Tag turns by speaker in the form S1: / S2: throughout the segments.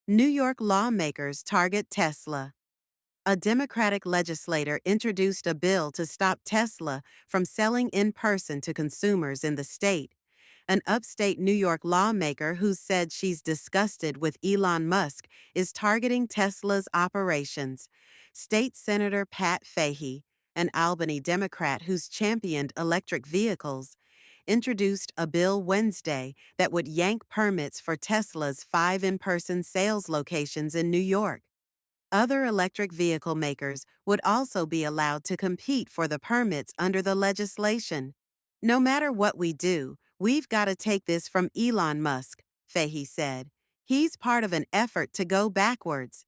S1: New York lawmakers target Tesla. A Democratic legislator introduced a bill to stop Tesla from selling in person to consumers in the state. An upstate New York lawmaker who said she's disgusted with Elon Musk is targeting Tesla's operations. State Senator Pat Fahy, an Albany Democrat who's championed electric vehicles, introduced a bill Wednesday that would yank permits for Tesla's 5 in person sales locations in New York. Other electric vehicle makers would also be allowed to compete for the permits under the legislation. No matter what we do, we've got to take this from Elon Musk, Fahy said. He's part of an effort to go backwards.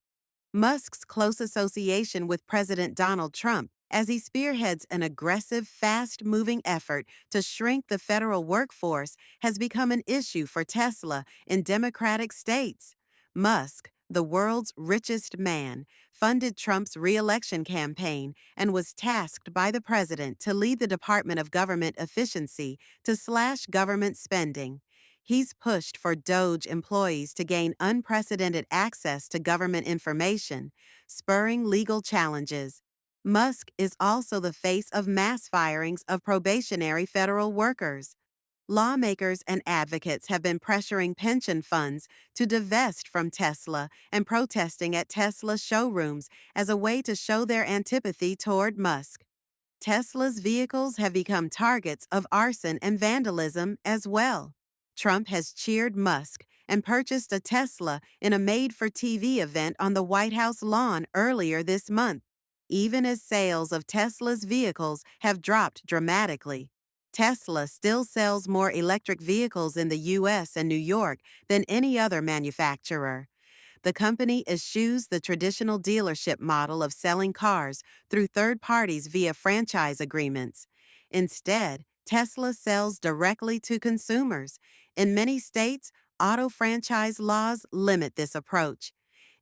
S1: Musk's close association with President Donald Trump as he spearheads an aggressive, fast-moving effort to shrink the federal workforce has become an issue for Tesla in Democratic states. Musk, the world's richest man, funded Trump's re-election campaign and was tasked by the president to lead the Department of Government Efficiency to slash government spending. He's pushed for DOJ employees to gain unprecedented access to government information, spurring legal challenges. Musk is also the face of mass firings of probationary federal workers. Lawmakers and advocates have been pressuring pension funds to divest from Tesla and protesting at Tesla showrooms as a way to show their antipathy toward Musk. Tesla's vehicles have become targets of arson and vandalism as well. Trump has cheered Musk and purchased a Tesla in a made-for-TV event on the White House lawn earlier this month, even as sales of Tesla's vehicles have dropped dramatically. Tesla still sells more electric vehicles in the U.S. and New York than any other manufacturer. The company eschews the traditional dealership model of selling cars through third parties via franchise agreements. Instead, Tesla sells directly to consumers. In many states, auto franchise laws limit this approach.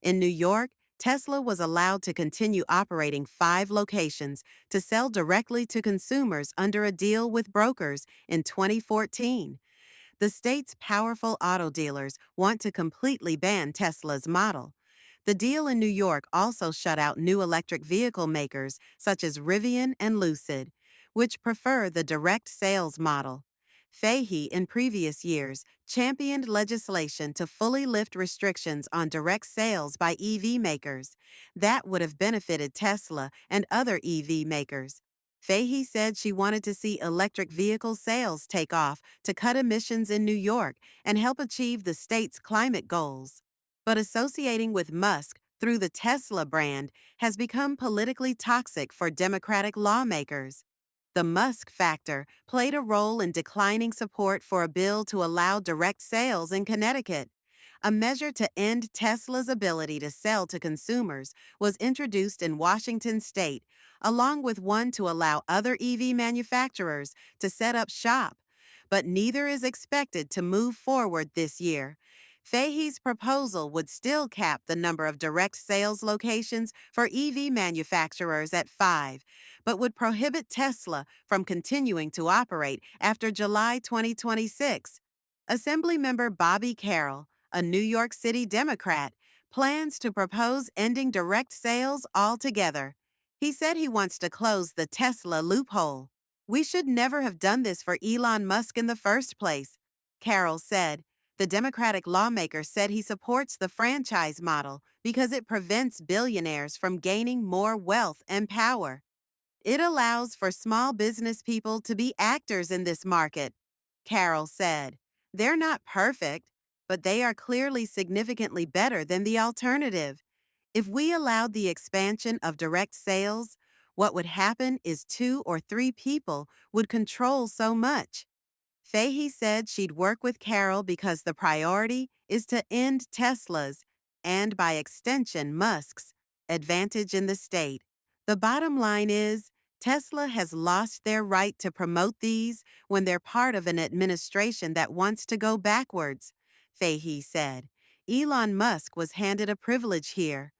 S1: In New York, Tesla was allowed to continue operating 5 locations to sell directly to consumers under a deal with brokers in 2014. The state's powerful auto dealers want to completely ban Tesla's model. The deal in New York also shut out new electric vehicle makers such as Rivian and Lucid, which prefer the direct sales model. Fahy, in previous years, championed legislation to fully lift restrictions on direct sales by EV makers. That would have benefited Tesla and other EV makers. Fahy said she wanted to see electric vehicle sales take off to cut emissions in New York and help achieve the state's climate goals. But associating with Musk through the Tesla brand has become politically toxic for Democratic lawmakers. The Musk factor played a role in declining support for a bill to allow direct sales in Connecticut. A measure to end Tesla's ability to sell to consumers was introduced in Washington state, along with one to allow other EV manufacturers to set up shop. But neither is expected to move forward this year. Fahy's proposal would still cap the number of direct sales locations for EV manufacturers at 5, but would prohibit Tesla from continuing to operate after July 2026. Assemblymember Bobby Carroll, a New York City Democrat, plans to propose ending direct sales altogether. He said he wants to close the Tesla loophole. "We should never have done this for Elon Musk in the first place," Carroll said. The Democratic lawmaker said he supports the franchise model because it prevents billionaires from gaining more wealth and power. "It allows for small business people to be actors in this market," Carroll said. "They're not perfect, but they are clearly significantly better than the alternative. If we allowed the expansion of direct sales, what would happen is 2 or 3 people would control so much." Fahy said she'd work with Carroll because the priority is to end Tesla's, and by extension Musk's, advantage in the state. The bottom line is, Tesla has lost their right to promote these when they're part of an administration that wants to go backwards, Fahy said. Elon Musk was handed a privilege here.